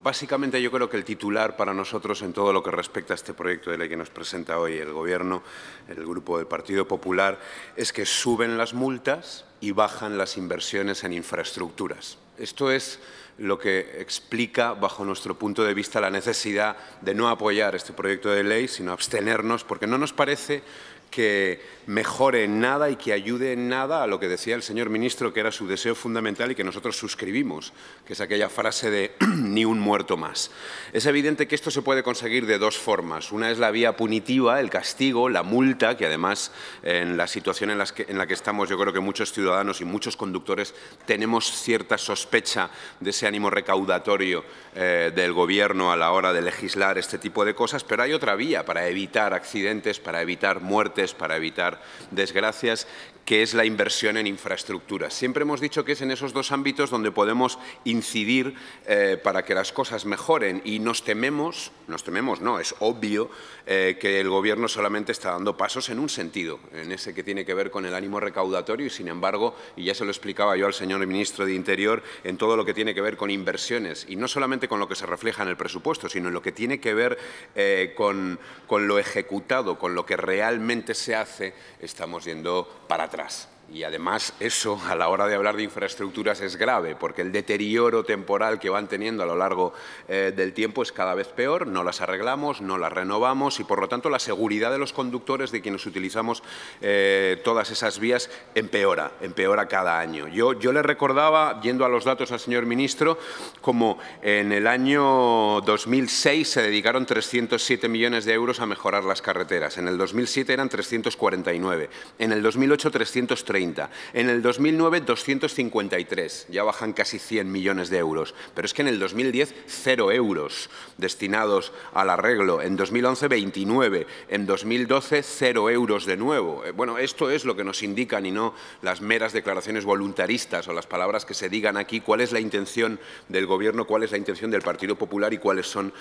Básicamente yo creo que el titular para nosotros en todo lo que respecta a este proyecto de ley que nos presenta hoy el Gobierno, el Grupo del Partido Popular, es que suben las multas y bajan las inversiones en infraestructuras. Esto es lo que explica, bajo nuestro punto de vista, la necesidad de no apoyar este proyecto de ley, sino abstenernos, porque no nos parece que mejore en nada y que ayude en nada a lo que decía el señor ministro, que era su deseo fundamental y que nosotros suscribimos, que es aquella frase de ni un muerto más. Es evidente que esto se puede conseguir de dos formas. Una es la vía punitiva, el castigo, la multa, que además en la situación en la que estamos yo creo que muchos ciudadanos y muchos conductores tenemos cierta sospecha de ese ánimo recaudatorio del Gobierno a la hora de legislar este tipo de cosas, pero hay otra vía para evitar accidentes, para evitar muertes, para evitar desgracias, que es la inversión en infraestructuras. Siempre hemos dicho que es en esos dos ámbitos donde podemos incidir para que las cosas mejoren y nos tememos no, es obvio que el Gobierno solamente está dando pasos en un sentido, en ese que tiene que ver con el ánimo recaudatorio y, sin embargo, y ya se lo explicaba yo al señor ministro de Interior, en todo lo que tiene que ver con inversiones y no solamente con lo que se refleja en el presupuesto, sino en lo que tiene que ver con lo ejecutado, con lo que realmente se hace, estamos yendo para atrás. Y además eso, a la hora de hablar de infraestructuras, es grave, porque el deterioro temporal que van teniendo a lo largo del tiempo es cada vez peor, no las arreglamos, no las renovamos y, por lo tanto, la seguridad de los conductores, de quienes utilizamos todas esas vías, empeora cada año. Yo le recordaba, yendo a los datos al señor ministro, como en el año 2006 se dedicaron 307 millones de euros a mejorar las carreteras, en el 2007 eran 349, en el 2008 330. En el 2009, 253, ya bajan casi 100 millones de euros. Pero es que en el 2010, 0 euros destinados al arreglo. En 2011, 29. En 2012, 0 euros de nuevo. Bueno, esto es lo que nos indican y no las meras declaraciones voluntaristas o las palabras que se digan aquí, cuál es la intención del Gobierno, cuál es la intención del Partido Popular y cuáles son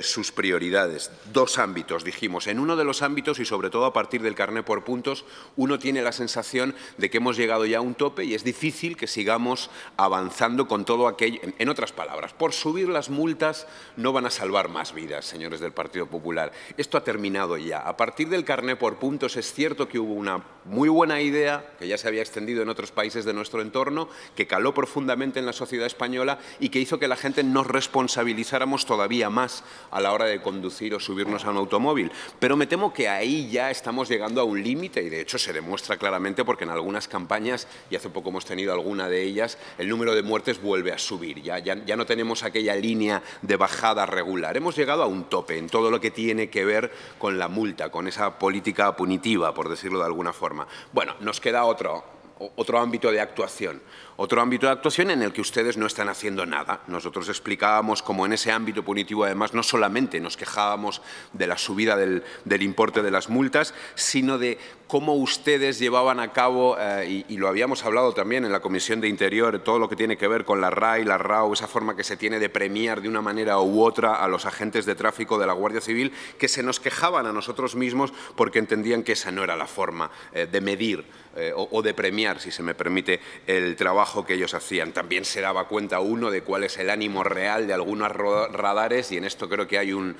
sus prioridades. Dos ámbitos, dijimos. En uno de los ámbitos, y sobre todo a partir del carné por puntos, uno tiene la sensación de que hemos llegado ya a un tope y es difícil que sigamos avanzando con todo aquello. En otras palabras, por subir las multas no van a salvar más vidas, señores del Partido Popular. Esto ha terminado ya. A partir del carné por puntos es cierto que hubo una muy buena idea, que ya se había extendido en otros países de nuestro entorno, que caló profundamente en la sociedad española y que hizo que la gente nos responsabilizáramos todavía más a la hora de conducir o subirnos a un automóvil. Pero me temo que ahí ya estamos llegando a un límite y, de hecho, se demuestra claramente porque en algunas campañas, y hace poco hemos tenido alguna de ellas, el número de muertes vuelve a subir. Ya no tenemos aquella línea de bajada regular. Hemos llegado a un tope en todo lo que tiene que ver con la multa, con esa política punitiva, por decirlo de alguna forma. Bueno, nos queda otro ámbito de actuación. Otro ámbito de actuación en el que ustedes no están haciendo nada. Nosotros explicábamos cómo en ese ámbito punitivo, además, no solamente nos quejábamos de la subida del importe de las multas, sino de cómo ustedes llevaban a cabo, y lo habíamos hablado también en la Comisión de Interior, todo lo que tiene que ver con la RAI, la RAU, esa forma que se tiene de premiar de una manera u otra a los agentes de tráfico de la Guardia Civil, que se nos quejaban a nosotros mismos porque entendían que esa no era la forma de medir o de premiar, si se me permite, el trabajo que ellos hacían. También se daba cuenta uno de cuál es el ánimo real de algunos radares y en esto creo que hay un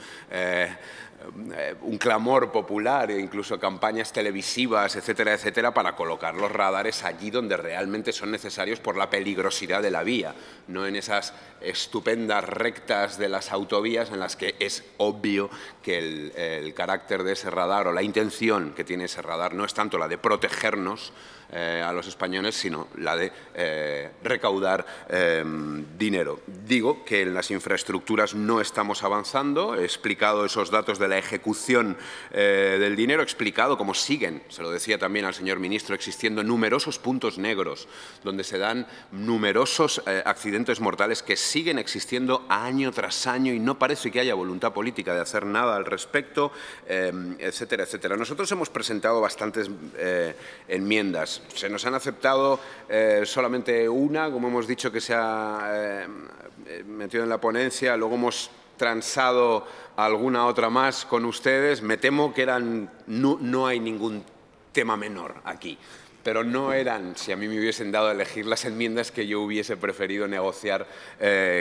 clamor popular e incluso campañas televisivas, etcétera, etcétera, para colocar los radares allí donde realmente son necesarios por la peligrosidad de la vía, no en esas estupendas rectas de las autovías en las que es obvio que el carácter de ese radar o la intención que tiene ese radar no es tanto la de protegernos a los españoles, sino la de recaudar dinero. Digo que en las infraestructuras no estamos avanzando, he explicado esos datos de la ejecución del dinero, he explicado cómo siguen, se lo decía también al señor ministro, existiendo numerosos puntos negros donde se dan numerosos accidentes mortales que siguen existiendo año tras año y no parece que haya voluntad política de hacer nada al respecto, etcétera, etcétera. Nosotros hemos presentado bastantes enmiendas. Se nos han aceptado solamente una, como hemos dicho que se ha metido en la ponencia, luego hemos transado alguna otra más con ustedes. Me temo que no hay ningún tema menor aquí. pero no eran, si a mí me hubiesen dado a elegir, las enmiendas que yo hubiese preferido negociar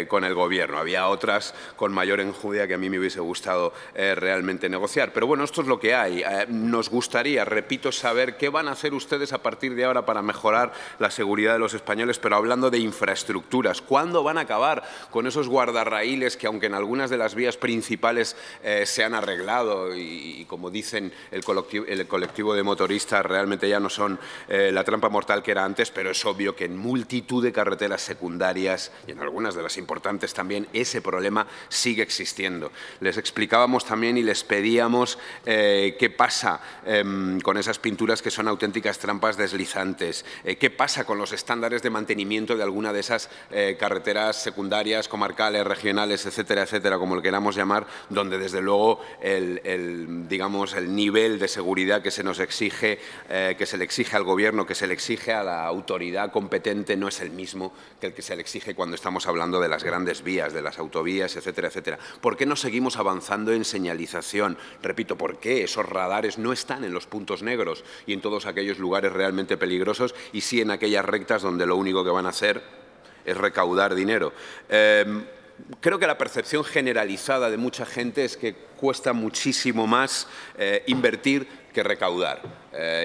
con el Gobierno. Había otras con mayor enjundia que a mí me hubiese gustado realmente negociar. Pero bueno, esto es lo que hay. Nos gustaría, repito, saber qué van a hacer ustedes a partir de ahora para mejorar la seguridad de los españoles, pero hablando de infraestructuras. ¿Cuándo van a acabar con esos guardarraíles que, aunque en algunas de las vías principales se han arreglado y como dicen el colectivo de motoristas, realmente ya no son la trampa mortal que era antes, pero es obvio que en multitud de carreteras secundarias y en algunas de las importantes también ese problema sigue existiendo. Les explicábamos también y les pedíamos qué pasa con esas pinturas que son auténticas trampas deslizantes, qué pasa con los estándares de mantenimiento de alguna de esas carreteras secundarias, comarcales, regionales, etcétera, etcétera, como lo queramos llamar, donde desde luego digamos, el nivel de seguridad que se nos exige, que se le exige al Gobierno, que se le exige a la autoridad competente, no es el mismo que el que se le exige cuando estamos hablando de las grandes vías, de las autovías, etcétera, etcétera. ¿Por qué no seguimos avanzando en señalización? Repito, ¿por qué esos radares no están en los puntos negros y en todos aquellos lugares realmente peligrosos y sí en aquellas rectas donde lo único que van a hacer es recaudar dinero? Creo que la percepción generalizada de mucha gente es que cuesta muchísimo más invertir que recaudar.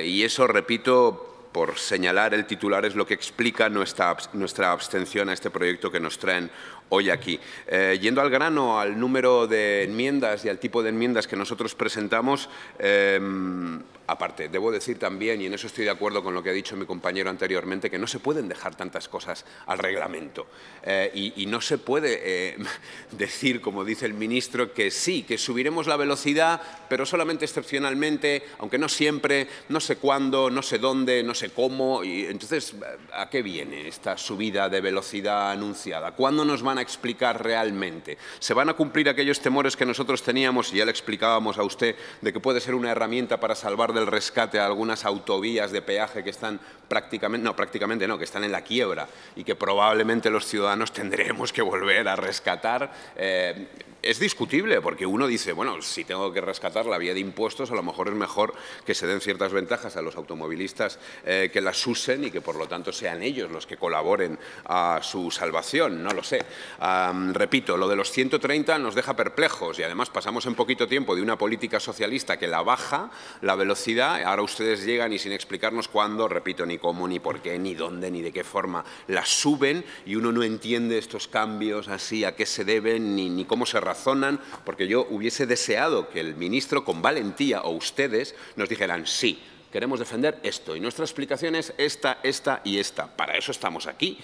Y eso, repito, por señalar el titular, es lo que explica nuestra abstención a este proyecto que nos traen hoy aquí. Yendo al grano, al número de enmiendas y al tipo de enmiendas que nosotros presentamos, aparte, debo decir también, y en eso estoy de acuerdo con lo que ha dicho mi compañero anteriormente, que no se pueden dejar tantas cosas al reglamento. Y no se puede decir, como dice el ministro, que sí, que subiremos la velocidad, pero solamente excepcionalmente, aunque no siempre, no sé cuándo, no sé dónde, no sé cómo. Y entonces, ¿a qué viene esta subida de velocidad anunciada? ¿Cuándo nos van a explicar realmente? ¿Se van a cumplir aquellos temores que nosotros teníamos, y ya le explicábamos a usted, de que puede ser una herramienta para salvar del rescate a algunas autovías de peaje que están que están en la quiebra y que probablemente los ciudadanos tendremos que volver a rescatar? Es discutible, porque uno dice, bueno, si tengo que rescatar la vía de impuestos, a lo mejor es mejor que se den ciertas ventajas a los automovilistas que las usen y que, por lo tanto, sean ellos los que colaboren a su salvación. No lo sé. Repito, lo de los 130 nos deja perplejos y, además, pasamos en poquito tiempo de una política socialista que la baja la velocidad. Ahora ustedes llegan y, sin explicarnos cuándo, repito, ni cómo, ni por qué, ni dónde, ni de qué forma, la suben, y uno no entiende estos cambios así, a qué se deben, ni cómo se razonan, porque yo hubiese deseado que el ministro, con valentía, o ustedes, nos dijeran sí, queremos defender esto y nuestra explicación es esta, esta y esta. Para eso estamos aquí.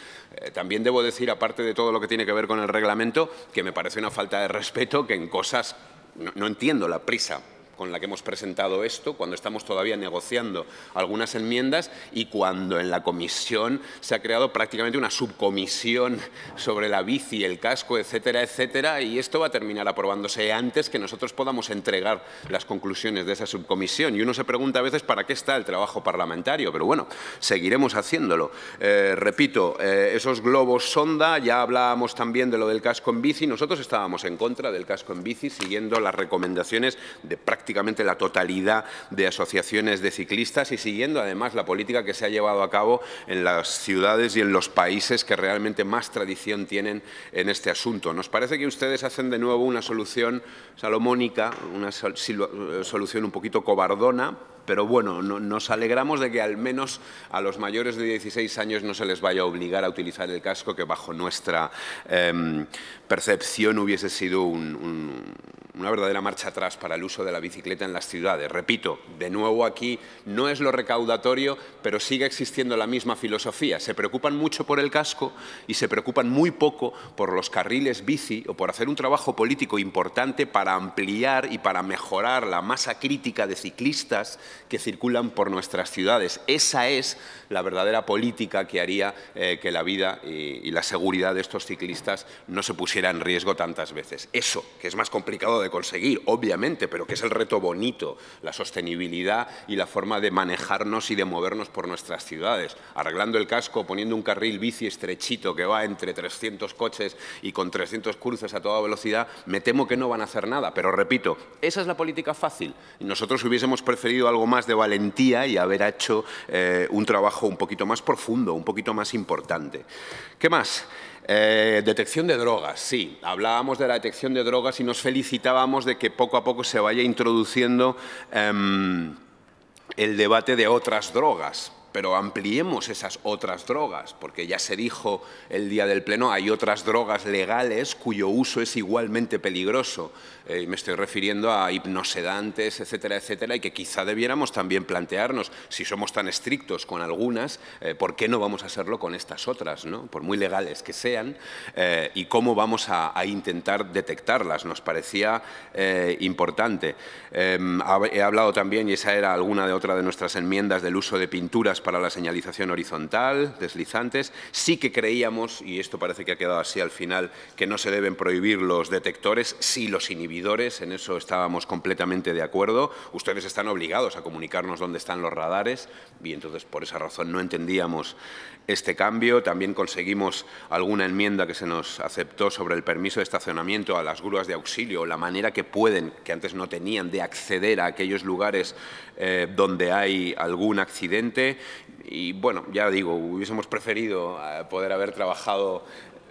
También debo decir, aparte de todo lo que tiene que ver con el reglamento, que me parece una falta de respeto que en cosas no entiendo la prisa con la que hemos presentado esto, cuando estamos todavía negociando algunas enmiendas y cuando en la comisión se ha creado prácticamente una subcomisión sobre la bici, el casco, etcétera, etcétera, y esto va a terminar aprobándose antes que nosotros podamos entregar las conclusiones de esa subcomisión. Y uno se pregunta a veces para qué está el trabajo parlamentario, pero bueno, seguiremos haciéndolo. Repito, esos globos sonda, ya hablábamos también de lo del casco en bici. Nosotros estábamos en contra del casco en bici, siguiendo las recomendaciones de prácticamente la totalidad de asociaciones de ciclistas y siguiendo además la política que se ha llevado a cabo en las ciudades y en los países que realmente más tradición tienen en este asunto. Nos parece que ustedes hacen de nuevo una solución salomónica, una solución un poquito cobardona, pero bueno, nos alegramos de que al menos a los mayores de 16 años no se les vaya a obligar a utilizar el casco, que bajo nuestra percepción hubiese sido una verdadera marcha atrás para el uso de la bicicleta en las ciudades. Repito, de nuevo aquí no es lo recaudatorio, pero sigue existiendo la misma filosofía. Se preocupan mucho por el casco y se preocupan muy poco por los carriles bici o por hacer un trabajo político importante para ampliar y para mejorar la masa crítica de ciclistas que circulan por nuestras ciudades. Esa es la verdadera política que haría que la vida y la seguridad de estos ciclistas no se pusiera en riesgo tantas veces. Eso, que es más complicado de de conseguir, obviamente, pero que es el reto bonito, la sostenibilidad y la forma de manejarnos y de movernos por nuestras ciudades. Arreglando el casco, poniendo un carril bici estrechito que va entre 300 coches y con 300 cruces a toda velocidad, me temo que no van a hacer nada. Pero repito, esa es la política fácil. Y nosotros hubiésemos preferido algo más de valentía y haber hecho un trabajo un poquito más profundo, un poquito más importante. ¿Qué más? Detección de drogas, sí. Hablábamos de la detección de drogas y nos felicitábamos de que poco a poco se vaya introduciendo el debate de otras drogas. Pero ampliemos esas otras drogas, porque ya se dijo el día del Pleno, hay otras drogas legales cuyo uso es igualmente peligroso. Me estoy refiriendo a hipnosedantes, etcétera, etcétera, y que quizá debiéramos también plantearnos, si somos tan estrictos con algunas, ¿por qué no vamos a haserlo con estas otras, ¿no? Por muy legales que sean, y cómo vamos a intentar detectarlas. Nos parecía importante. He hablado también, y esa era otra de nuestras enmiendas, del uso de pinturas para la señalización horizontal, deslizantes. Sí que creíamos, y esto parece que ha quedado así al final, que no se deben prohibir los detectores, sí los inhibidores, en eso estábamos completamente de acuerdo. Ustedes están obligados a comunicarnos dónde están los radares y entonces por esa razón no entendíamos este cambio. También conseguimos alguna enmienda que se nos aceptó sobre el permiso de estacionamiento a las grúas de auxilio, la manera que pueden, que antes no tenían, de acceder a aquellos lugares donde hay algún accidente. Y bueno, ya digo, hubiésemos preferido poder haber trabajado,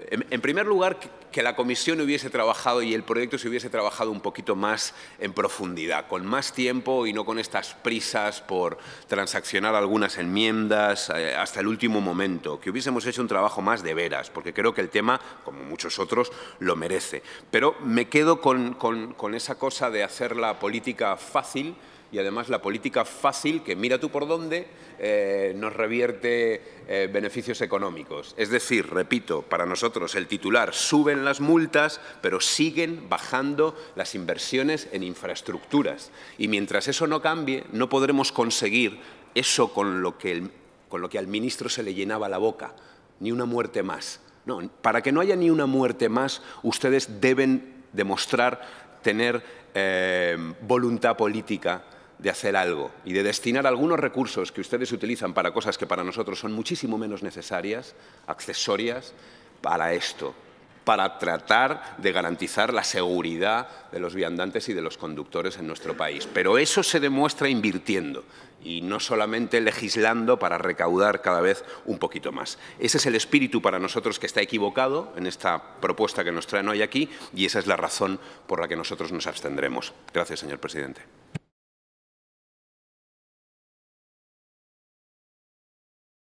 en primer lugar, que la comisión hubiese trabajado y el proyecto se hubiese trabajado un poquito más en profundidad, con más tiempo y no con estas prisas por transaccionar algunas enmiendas hasta el último momento, que hubiésemos hecho un trabajo más de veras, porque creo que el tema, como muchos otros, lo merece. Pero me quedo con esa cosa de hacer la política fácil, y además la política fácil, que mira tú por dónde, nos revierte beneficios económicos. Es decir, repito, para nosotros el titular: suben las multas, pero siguen bajando las inversiones en infraestructuras. Y mientras eso no cambie, no podremos conseguir eso con lo que al ministro se le llenaba la boca: ni una muerte más. No, para que no haya ni una muerte más, ustedes deben demostrar tener voluntad política de hacer algo y de destinar algunos recursos que ustedes utilizan para cosas que para nosotros son muchísimo menos necesarias, accesorias, para esto, para tratar de garantizar la seguridad de los viandantes y de los conductores en nuestro país. Pero eso se demuestra invirtiendo y no solamente legislando para recaudar cada vez un poquito más. Ese es el espíritu para nosotros que está equivocado en esta propuesta que nos traen hoy aquí, y esa es la razón por la que nosotros nos abstendremos. Gracias, señor presidente.